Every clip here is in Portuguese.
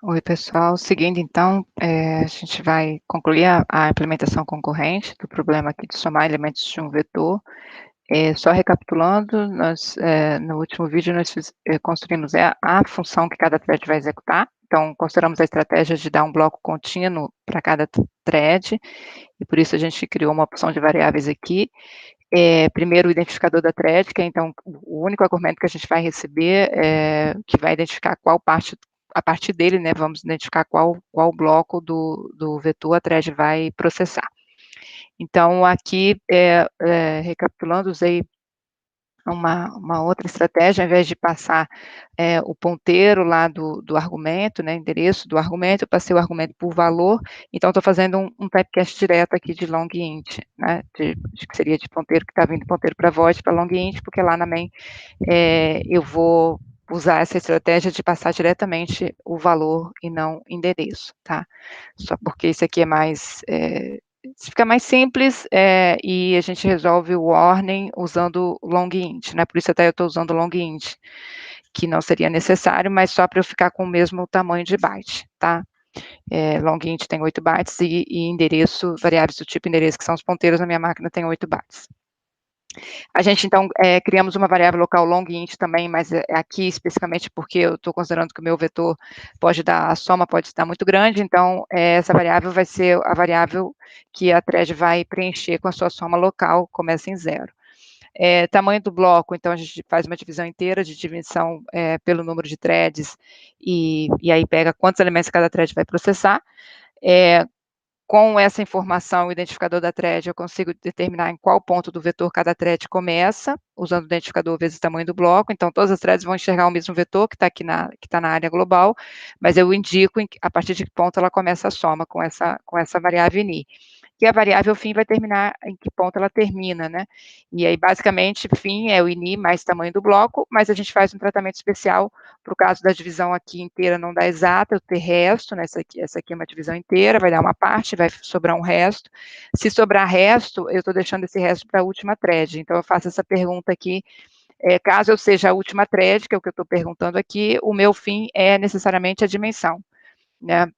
Oi, pessoal. Seguindo então, a gente vai concluir a implementação concorrente do problema aqui de somar elementos de um vetor. Só recapitulando, nós, no último vídeo, nós construímos a função que cada thread vai executar. Então, consideramos a estratégia de dar um bloco contínuo para cada thread, e por isso a gente criou uma opção de variáveis aqui. Primeiro, o identificador da thread, que é, então, o único argumento que a gente vai receber, que vai identificar qual parte, a partir dele, né, vamos identificar qual bloco do vetor a thread vai processar. Então, aqui, recapitulando, usei uma outra estratégia, ao invés de passar o ponteiro lá do argumento, né, endereço do argumento, eu passei o argumento por valor, então estou fazendo um typecast direto aqui de long int, né, que seria de ponteiro, que está vindo ponteiro para void, para long int, porque lá na main eu vou usar essa estratégia de passar diretamente o valor e não endereço, tá? Só porque isso aqui é mais, fica mais simples, e a gente resolve o warning usando long int, né? Por isso até eu estou usando long int, que não seria necessário, mas só para eu ficar com o mesmo tamanho de byte, tá? Long int tem 8 bytes e endereço, variáveis do tipo endereço, que são os ponteiros na minha máquina, tem 8 bytes. A gente, então, criamos uma variável local long int também, mas aqui especificamente porque eu estou considerando que o meu vetor pode dar, a soma pode estar muito grande, então essa variável vai ser a variável que a thread vai preencher com a sua soma local, começa em 0. Tamanho do bloco, então a gente faz uma divisão inteira de dimensão pelo número de threads, e aí pega quantos elementos cada thread vai processar. Com essa informação, o identificador da thread, eu consigo determinar em qual ponto do vetor cada thread começa, usando o identificador vezes o tamanho do bloco. Então, todas as threads vão enxergar o mesmo vetor que está aqui que está na área global, mas eu indico a partir de que ponto ela começa a soma com essa variável ini. Que a variável fim vai terminar em que ponto ela termina, né? E aí, basicamente, fim é o ini mais tamanho do bloco, mas a gente faz um tratamento especial para o caso da divisão aqui inteira não dar exata, eu ter resto, né? Essa aqui é uma divisão inteira, vai dar uma parte, vai sobrar um resto. Se sobrar resto, eu estou deixando esse resto para a última thread. Então, eu faço essa pergunta aqui, caso eu seja a última thread, que é o que eu estou perguntando aqui, o meu fim é necessariamente a dimensão, né?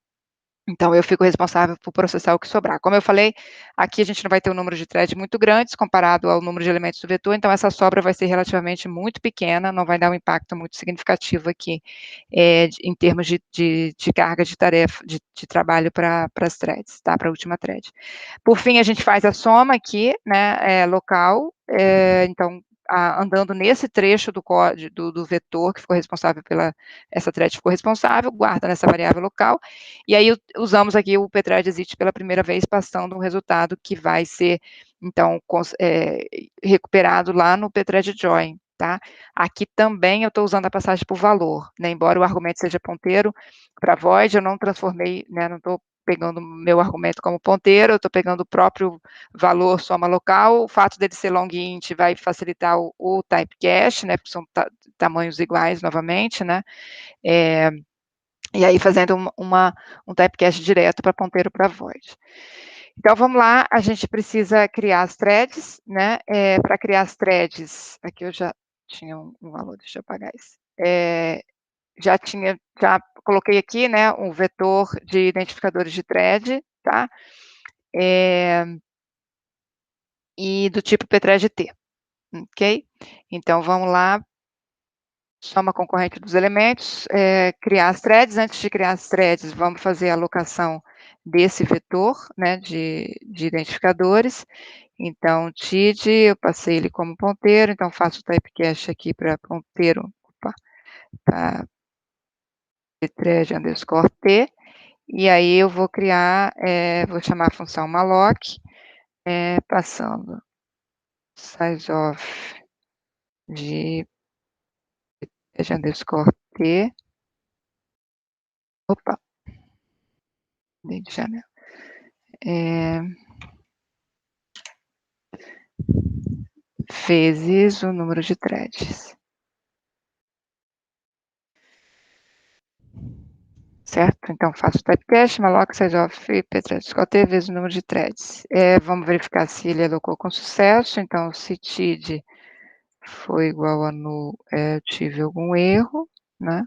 Então, eu fico responsável por processar o que sobrar. Como eu falei, aqui a gente não vai ter um número de threads muito grandes comparado ao número de elementos do vetor, então essa sobra vai ser relativamente muito pequena, não vai dar um impacto muito significativo aqui em termos de carga de tarefa, de trabalho para as threads, tá? Para a última thread. Por fim, a gente faz a soma aqui, né, local, então, andando nesse trecho do código do vetor que ficou responsável essa thread ficou responsável, guarda nessa variável local, e aí usamos aqui o pthread exit pela primeira vez, passando um resultado que vai ser, então, recuperado lá no pthread join, tá? Aqui também eu estou usando a passagem por valor, né? Embora o argumento seja ponteiro para void, eu não transformei, né, não estou pegando meu argumento como ponteiro, eu estou pegando o próprio valor soma local, o fato dele ser long int vai facilitar o typecast, né, porque são tamanhos iguais novamente, né, e aí fazendo um typecast direto para ponteiro para void. Então, vamos lá, a gente precisa criar as threads, né, para criar as threads, aqui eu já tinha um valor, deixa eu apagar isso, já coloquei aqui, né, um vetor de identificadores de thread, tá? E do tipo pthread-t, ok? Então, vamos lá, soma concorrente dos elementos, criar as threads. Antes de criar as threads, vamos fazer a alocação desse vetor, né, de identificadores. Então, tid, eu passei ele como ponteiro, então faço o typecast aqui para ponteiro, para pthread_t, e aí eu vou criar, vou chamar a função malloc, passando sizeof de pthread_t, opa, de janela, vezes o número de threads. Certo? Então, faço o typecast, malloc sizeof pthread_t vezes o número de threads. Vamos verificar se ele alocou com sucesso. Então, se tid foi igual a null, eu tive algum erro, né?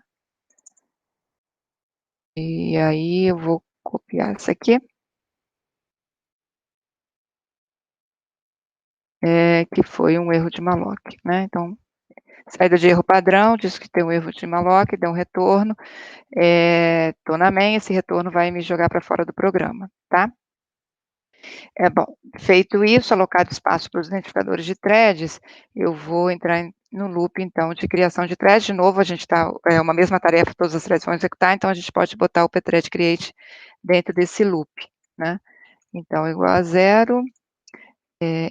E aí eu vou copiar isso aqui, que foi um erro de malloc, né, então, saída de erro padrão, diz que tem um erro de malloc, deu um retorno, tô na main, esse retorno vai me jogar para fora do programa, tá. Bom, feito isso, alocado espaço para os identificadores de threads, eu vou entrar no loop, então, de criação de thread. De novo, a gente está, é uma mesma tarefa, todas as threads vão executar, então a gente pode botar o pthread create dentro desse loop, né. Então, igual a zero,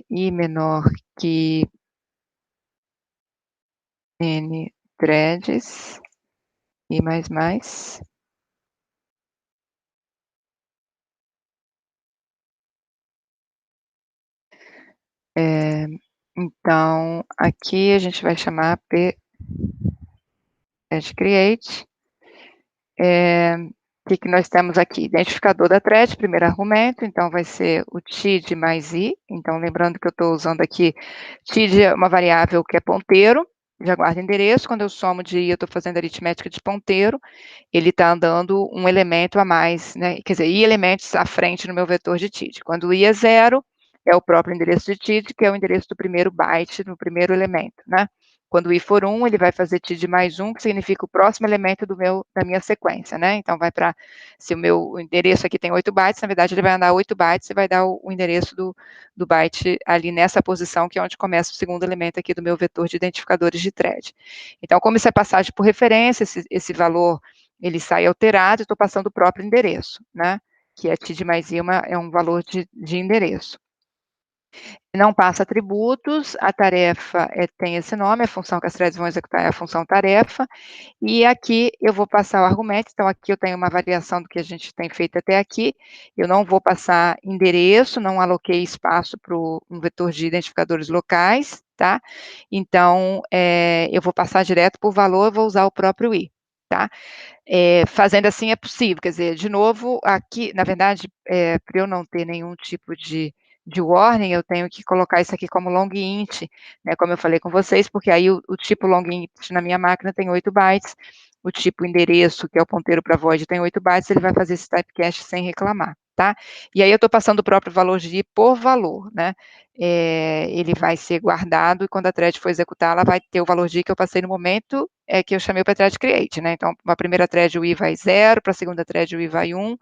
i menor que n threads, i mais mais. Então, aqui a gente vai chamar pthread create. O que que nós temos aqui? Identificador da thread, primeiro argumento, então vai ser o tid mais i, então lembrando que eu estou usando aqui, tid é uma variável que é ponteiro, já guarda endereço, quando eu somo de i, eu estou fazendo aritmética de ponteiro, ele está andando um elemento a mais, né, quer dizer, i elementos à frente no meu vetor de tid. Quando i é zero, é o próprio endereço de tid, que é o endereço do primeiro byte, no primeiro elemento, né? Quando o i for 1, ele vai fazer tid mais 1, que significa o próximo elemento da minha sequência, né? Então, vai para, se o meu endereço aqui tem 8 bytes, na verdade, ele vai andar 8 bytes e vai dar o endereço do byte ali nessa posição, que é onde começa o segundo elemento aqui do meu vetor de identificadores de thread. Então, como isso é passagem por referência, esse valor, ele sai alterado, estou passando o próprio endereço, né? Que é tid mais i, é um valor de endereço. Não passa atributos, a tarefa tem esse nome, a função que as threads vão executar é a função tarefa, e aqui eu vou passar o argumento, então aqui eu tenho uma variação do que a gente tem feito até aqui, eu não vou passar endereço, não aloquei espaço para um vetor de identificadores locais, tá? Então, eu vou passar direto por valor, vou usar o próprio i, tá? Fazendo assim é possível, quer dizer, de novo, aqui, na verdade, para eu não ter nenhum tipo de warning, eu tenho que colocar isso aqui como long int, né, como eu falei com vocês, porque aí o tipo long int na minha máquina tem 8 bytes, o tipo endereço, que é o ponteiro para void, tem 8 bytes, ele vai fazer esse typecast sem reclamar, tá? E aí eu estou passando o próprio valor de i por valor, né? Ele vai ser guardado e quando a thread for executar, ela vai ter o valor de i que eu passei no momento que eu chamei o pthread create, né? Então, para a primeira thread o i vai 0, para a segunda thread o i vai 1,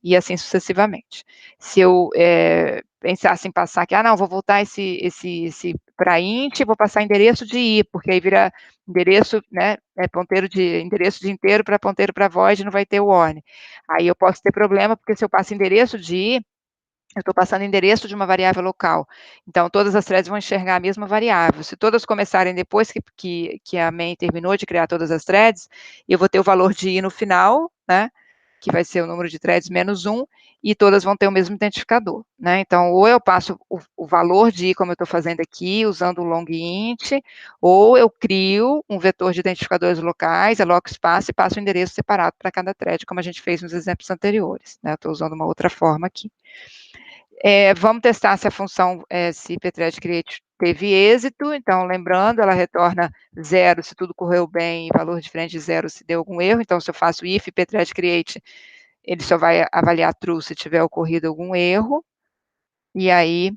e assim sucessivamente. Se eu pensasse em passar aqui, não, vou voltar esse para int, vou passar endereço de i, porque aí vira endereço, né, ponteiro de endereço de inteiro para ponteiro para void, não vai ter o warning. Aí eu posso ter problema, porque se eu passo endereço de i, eu estou passando endereço de uma variável local. Então, todas as threads vão enxergar a mesma variável. Se todas começarem depois que a main terminou de criar todas as threads, eu vou ter o valor de i no final, né? Que vai ser o número de threads menos 1, e todas vão ter o mesmo identificador, né? Então, ou eu passo o valor de i, como eu estou fazendo aqui, usando o long int, ou eu crio um vetor de identificadores locais, aloco espaço e passo o endereço separado para cada thread, como a gente fez nos exemplos anteriores, né? Estou usando uma outra forma aqui. Vamos testar se a função, se pthread create teve êxito, então, lembrando, ela retorna 0 se tudo correu bem, e valor diferente de 0 se deu algum erro, então, se eu faço if pthread create, ele só vai avaliar true se tiver ocorrido algum erro, e aí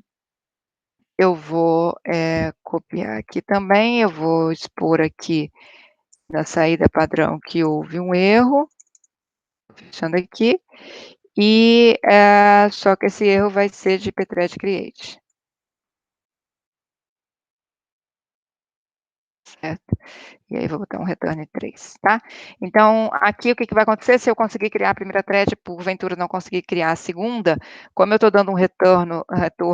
eu vou copiar aqui também, eu vou expor aqui na saída padrão que houve um erro, fechando aqui, e só que esse erro vai ser de pthread create. Certo? E aí vou botar um return 3, tá? Então, aqui o que vai acontecer se eu conseguir criar a primeira thread, porventura não conseguir criar a segunda, como eu estou dando um retorno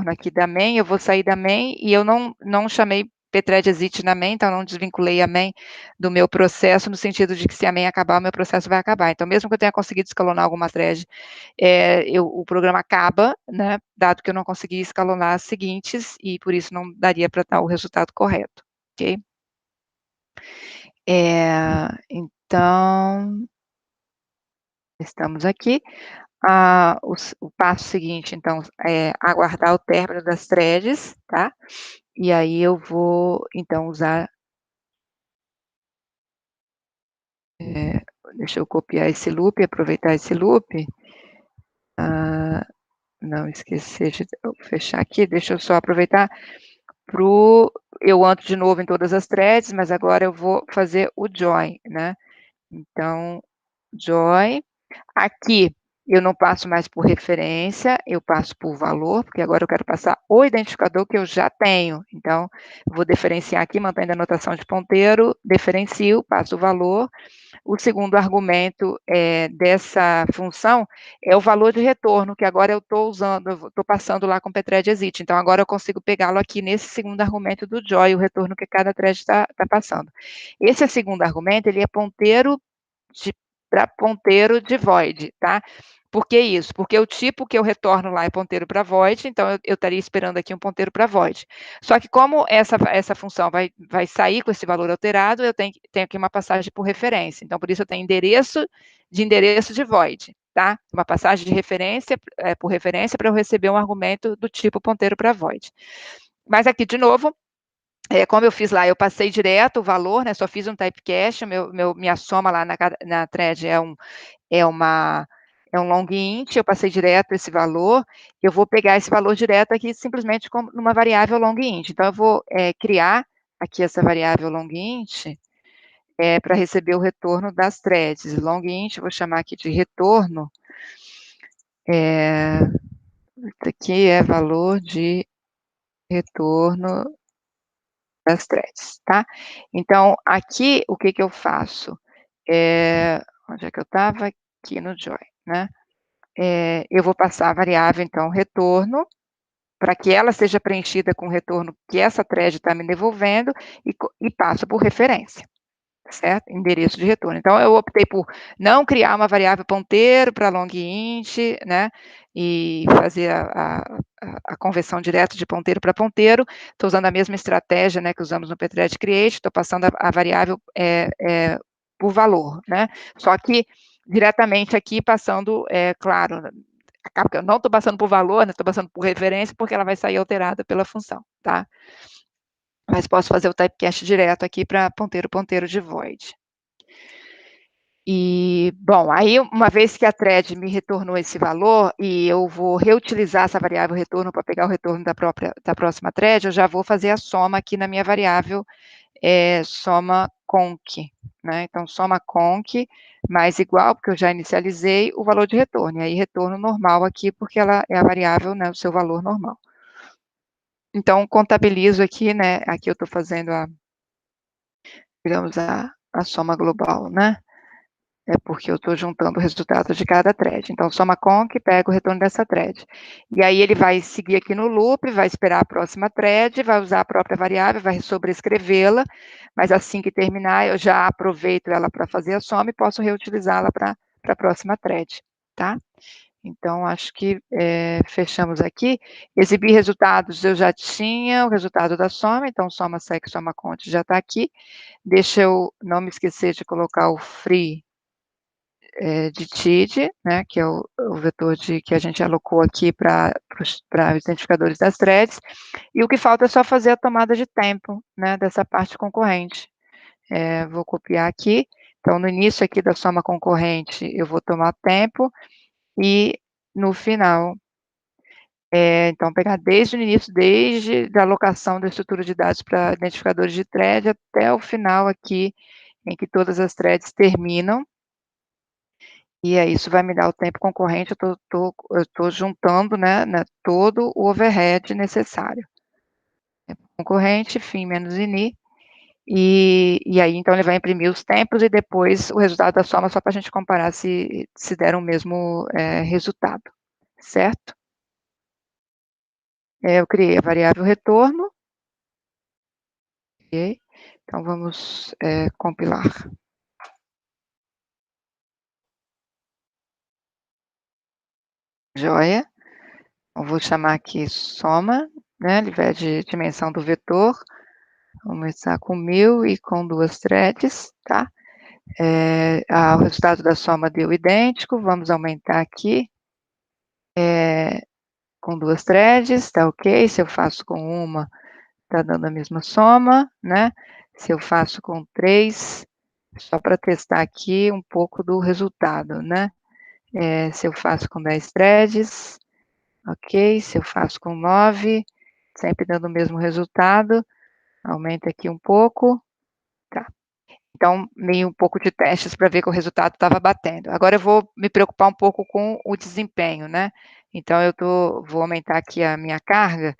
aqui da main, eu vou sair da main e eu não chamei pthread exit na main, então eu não desvinculei a main do meu processo, no sentido de que se a main acabar, o meu processo vai acabar. Então, mesmo que eu tenha conseguido escalonar alguma thread, o programa acaba, né, dado que eu não consegui escalonar as seguintes, e por isso não daria para dar o resultado correto, ok? Então, estamos aqui. O passo seguinte, então, é aguardar o término das threads, tá? E aí eu vou, então, usar deixa eu copiar esse loop, aproveitar esse loop. Não esquecer de fechar aqui, deixa eu só aproveitar eu ando de novo em todas as threads, mas agora eu vou fazer o join, né? Então, join. Aqui eu não passo mais por referência, eu passo por valor, porque agora eu quero passar o identificador que eu já tenho. Então, vou diferenciar aqui, mantendo a anotação de ponteiro, diferencio, passo o valor. O segundo argumento dessa função é o valor de retorno, que agora eu estou usando, eu estou passando lá com o pthread exit. Então, agora eu consigo pegá-lo aqui nesse segundo argumento do join, o retorno que cada thread está passando. Esse segundo argumento, ele é ponteiro para ponteiro de void, tá? Por que isso? Porque o tipo que eu retorno lá é ponteiro para void, então eu estaria esperando aqui um ponteiro para void. Só que como essa função vai sair com esse valor alterado, eu tenho aqui uma passagem por referência. Então, por isso eu tenho endereço de void, tá? Uma passagem de referência, por referência, para eu receber um argumento do tipo ponteiro para void. Mas aqui, de novo, como eu fiz lá, eu passei direto o valor, né? Só fiz um typecast, minha soma lá na thread é um long int, eu passei direto esse valor, eu vou pegar esse valor direto aqui simplesmente como numa variável long int. Então, eu vou criar aqui essa variável long int para receber o retorno das threads. Long int, vou chamar aqui de retorno. Isso aqui é valor de retorno das threads, tá? Então, aqui, o que eu faço? Onde é que eu estava? Aqui no join, né? Eu vou passar a variável, então, retorno, para que ela seja preenchida com o retorno que essa thread está me devolvendo, e passo por referência, certo? Endereço de retorno. Então, eu optei por não criar uma variável ponteiro para long int, né? E fazer a conversão direta de ponteiro para ponteiro. Estou usando a mesma estratégia, né, que usamos no pthread create, estou passando a variável por valor, né? Só que diretamente aqui passando, claro, acaba que eu não estou passando por valor, né? Estou passando por referência, porque ela vai sair alterada pela função, tá? Mas posso fazer o typecast direto aqui para ponteiro de void. E, bom, aí uma vez que a thread me retornou esse valor, e eu vou reutilizar essa variável retorno para pegar o retorno da próxima thread, eu já vou fazer a soma aqui na minha variável soma conc, né? Então, soma conc mais igual, porque eu já inicializei o valor de retorno, e aí retorno normal aqui, porque ela é a variável, né, o seu valor normal. Então, contabilizo aqui, né, aqui eu estou fazendo digamos, a soma global, né? Porque eu estou juntando o resultado de cada thread. Então, soma conc, pega o retorno dessa thread. E aí ele vai seguir aqui no loop, vai esperar a próxima thread, vai usar a própria variável, vai sobrescrevê-la, mas assim que terminar, eu já aproveito ela para fazer a soma e posso reutilizá-la para a próxima thread, tá? Então, acho que fechamos aqui. Exibir resultados, eu já tinha o resultado da soma, então soma sec, soma cont já está aqui. Deixa eu não me esquecer de colocar o free de TID, né, que é o vetor que a gente alocou aqui para os identificadores das threads, e o que falta é só fazer a tomada de tempo, né, dessa parte concorrente. Vou copiar aqui, então no início aqui da soma concorrente eu vou tomar tempo, e no final, então pegar desde o início, desde a alocação da estrutura de dados para identificadores de thread até o final aqui, em que todas as threads terminam, e aí isso vai me dar o tempo concorrente, eu estou juntando, né, todo o overhead necessário. Tempo concorrente, fim menos ini, e aí então ele vai imprimir os tempos e depois o resultado da soma, só para a gente comparar se deram o mesmo resultado, certo? Eu criei a variável retorno, ok? Então vamos compilar. Joia. Eu vou chamar aqui soma, né, ao invés de dimensão do vetor. Vamos começar com 1000 e com 2 threads, tá? O resultado da soma deu idêntico, vamos aumentar aqui, com 2 threads, tá ok? Se eu faço com uma, tá dando a mesma soma, né? Se eu faço com 3, Só para testar aqui um pouco do resultado, né. Se eu faço com 10 threads, ok, se eu faço com 9, sempre dando o mesmo resultado, aumenta aqui um pouco, tá. Então, meio um pouco de testes para ver que o resultado estava batendo. Agora eu vou me preocupar um pouco com o desempenho, né. Então vou aumentar aqui a minha carga,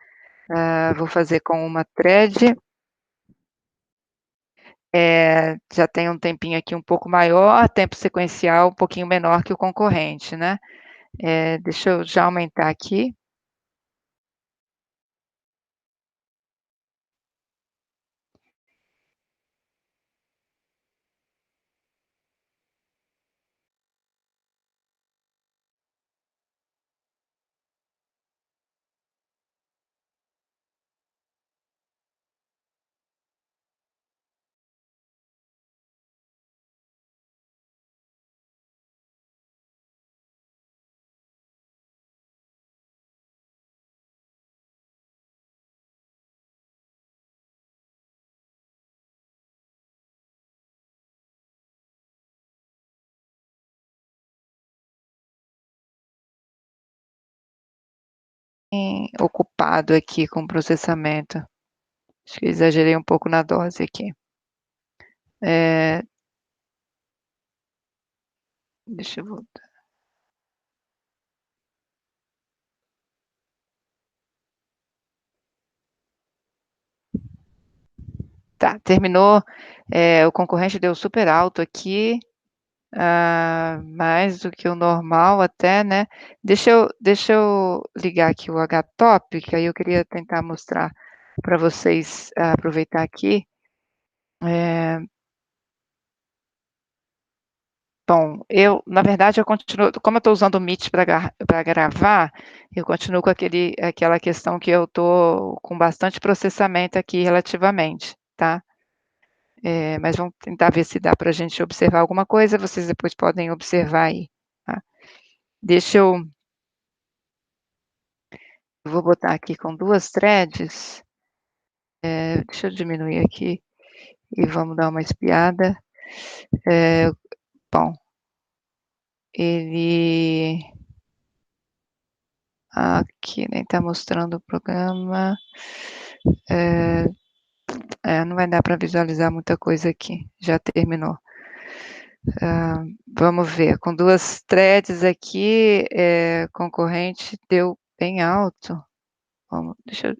vou fazer com uma thread, já tem um tempinho aqui um pouco maior, tempo sequencial um pouquinho menor que o concorrente, né. Deixa eu já aumentar aqui. Ocupado aqui com o processamento. Acho que exagerei um pouco na dose aqui. Eh, Deixa eu voltar. Tá, terminou, o concorrente deu super alto aqui, mais do que o normal até, né. Deixa eu ligar aqui o H-top, que aí eu queria tentar mostrar para vocês, aproveitar aqui. Eh Bom, eu na verdade eu continuo como eu estou usando o Meet para gravar, eu continuo com aquela questão que eu estou com bastante processamento aqui relativamente, tá. Mas vamos tentar ver se dá para a gente observar alguma coisa, vocês depois podem observar aí, tá. Deixa eu vou botar aqui com 2 threads, deixa eu diminuir aqui e vamos dar uma espiada. Eh, Bom, ele aqui nem está mostrando o programa. Eh não vai dar para visualizar muita coisa aqui, já terminou. Vamos ver, com 2 threads aqui, concorrente deu bem alto. Deixa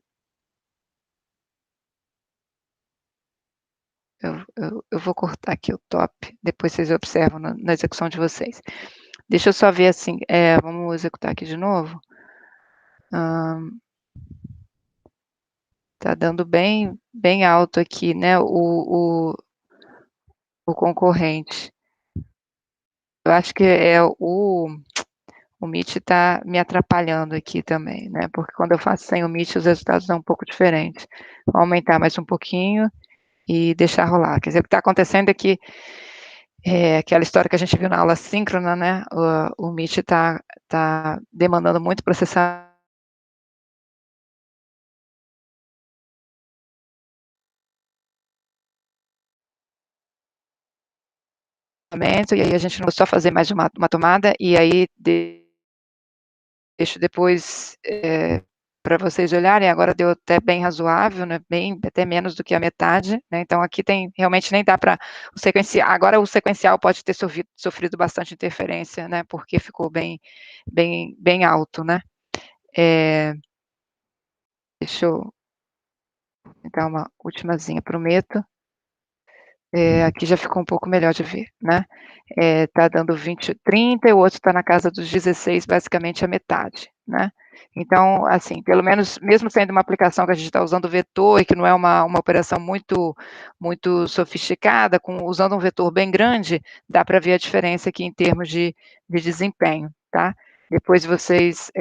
eu vou cortar aqui o top, depois vocês observam na execução de vocês. Deixa eu só ver assim, vamos executar aqui de novo. Hã, tá dando bem alto aqui, né, o concorrente. Eu acho que o Meet está me atrapalhando aqui também, né, porque quando eu faço sem o Meet os resultados dão um pouco diferentes. Vou aumentar mais um pouquinho e deixar rolar. Quer dizer, o que está acontecendo é que, aquela história que a gente viu na aula síncrona, né, o Meet tá demandando muito processamento, e aí a gente não só fazer mais uma tomada, e aí deixo depois, pra vocês olharem, agora deu até bem razoável, né, bem até menos do que a metade, né, então aqui tem realmente nem dá para o sequencial pode ter sofrido bastante interferência, né, porque ficou bem alto, né. Eh, Deixa eu dar uma ultimazinha, prometo. Aqui já ficou um pouco melhor de ver, né. Tá dando 20, 30 e o outro está na casa dos 16, basicamente a metade, né. Então, assim, pelo menos mesmo sendo uma aplicação que a gente está usando vetor e que não é uma operação muito sofisticada, usando um vetor bem grande, dá para ver a diferença aqui em termos de desempenho, tá. Depois vocês,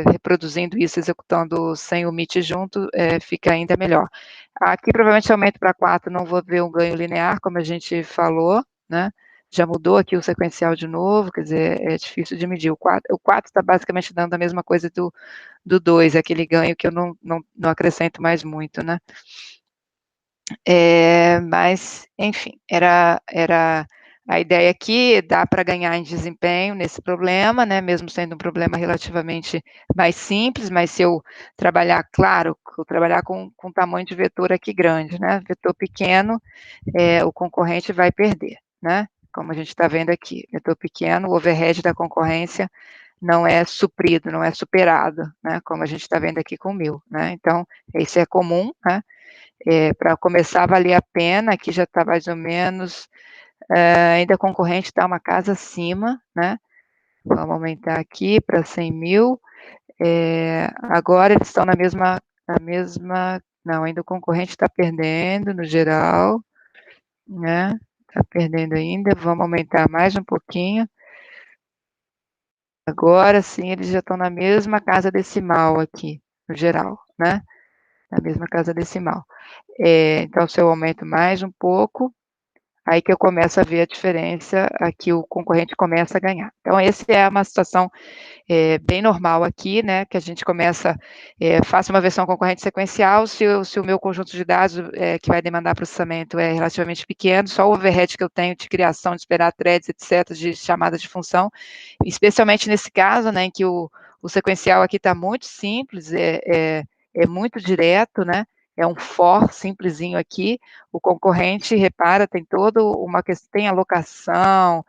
reproduzindo isso, executando sem o Meet junto, fica ainda melhor. Aqui provavelmente aumento para 4, não vou ver um ganho linear, como a gente falou, né, já mudou aqui o sequencial de novo, quer dizer, é difícil de medir. O quatro está basicamente dando a mesma coisa do 2, aquele ganho que eu não acrescento mais muito, né. Mas, enfim, era a ideia aqui, dá para ganhar em desempenho nesse problema, né, mesmo sendo um problema relativamente mais simples, mas se eu trabalhar, claro, eu trabalhar com tamanho de vetor aqui grande, né, vetor pequeno, o concorrente vai perder, né, como a gente está vendo aqui, vetor pequeno, o overhead da concorrência não é suprido, não é superado, né, como a gente está vendo aqui com o meu, né, então, isso é comum, né, para começar a valer a pena, aqui já está mais ou menos, ainda concorrente está uma casa acima, né, vamos aumentar aqui para 100.000, agora eles estão na mesma, não, ainda o concorrente está perdendo no geral, né, está perdendo ainda, vamos aumentar mais um pouquinho, agora sim eles já estão na mesma casa decimal aqui, no geral, né, na mesma casa decimal. Então se eu aumento mais um pouco, aí que eu começo a ver a diferença, aqui o concorrente começa a ganhar. Então esse é uma situação, bem normal aqui, né, que a gente começa, faço uma versão concorrente sequencial, se o meu conjunto de dados, que vai demandar processamento é relativamente pequeno, só o overhead que eu tenho de criação, de esperar threads, etc., de chamada de função, especialmente nesse caso, né, em que o sequencial aqui está muito simples, é muito direto, né, é um for simplesinho aqui, o concorrente, repara, tem toda uma questão, tem alocação,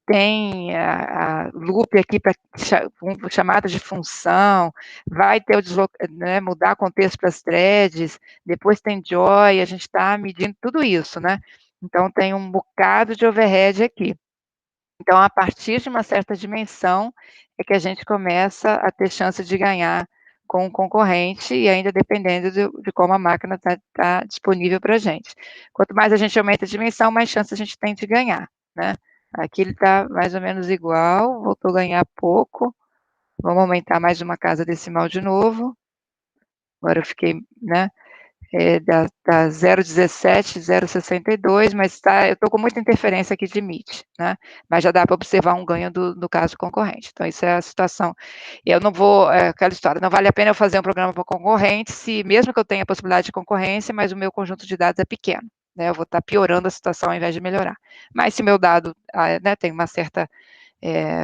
tem a loop aqui para chamada de função, vai ter né, mudar contexto para as threads, depois tem join, a gente está medindo tudo isso, né? Então tem um bocado de overhead aqui. Então, a partir de uma certa dimensão, é que a gente começa a ter chance de ganhar com o concorrente, e ainda dependendo de como a máquina está disponível para a gente. Quanto mais a gente aumenta a dimensão, mais chance a gente tem de ganhar, né? Aqui ele está mais ou menos igual, voltou a ganhar pouco. Vamos aumentar mais uma casa decimal de novo. Agora eu fiquei, né? Dá 0,17, 0,62, mas eu estou com muita interferência aqui de MIT, né? Mas já dá para observar um ganho do caso concorrente. Então, isso é a situação. Eu não vou, aquela história, não vale a pena eu fazer um programa para concorrente, se mesmo que eu tenha a possibilidade de concorrência, mas o meu conjunto de dados é pequeno, né? Eu vou estar piorando a situação ao invés de melhorar. Mas se meu dado, né, tem uma certa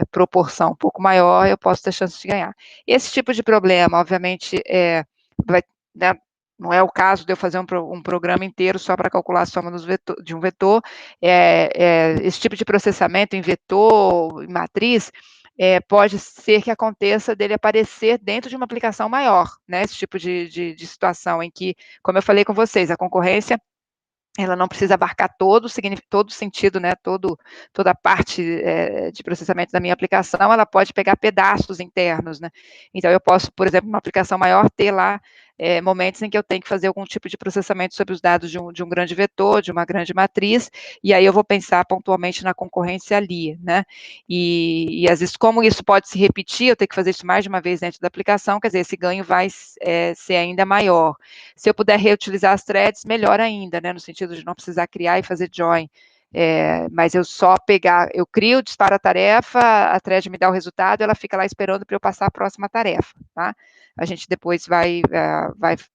proporção um pouco maior, eu posso ter chance de ganhar. Esse tipo de problema, obviamente, vai, né, não é o caso de eu fazer um programa inteiro só para calcular a soma de um vetor. Esse tipo de processamento em vetor, em matriz, pode ser que aconteça dele aparecer dentro de uma aplicação maior, né? Esse tipo de situação em que, como eu falei com vocês, a concorrência ela não precisa abarcar todo o sentido, né, toda a parte de processamento da minha aplicação, ela pode pegar pedaços internos, né? Então eu posso, por exemplo, numa aplicação maior, ter lá momentos em que eu tenho que fazer algum tipo de processamento sobre os dados de um grande vetor, de uma grande matriz, e aí eu vou pensar pontualmente na concorrência ali, né? E às vezes, como isso pode se repetir, eu tenho que fazer isso mais de uma vez dentro da aplicação, quer dizer, esse ganho vai ser ainda maior. Se eu puder reutilizar as threads, melhor ainda, né, no sentido de não precisar criar e fazer join. Mas eu só pegar, eu crio, disparo a tarefa, a thread me dá o resultado, ela fica lá esperando para eu passar a próxima tarefa, tá? A gente depois vai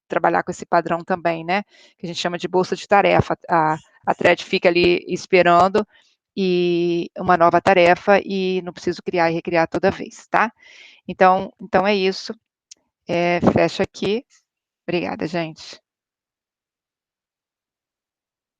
trabalhar com esse padrão também, né, que a gente chama de bolsa de tarefa. A thread fica ali esperando e uma nova tarefa e não preciso criar e recriar toda vez, tá? Então é isso. Fecho aqui. Obrigada, gente.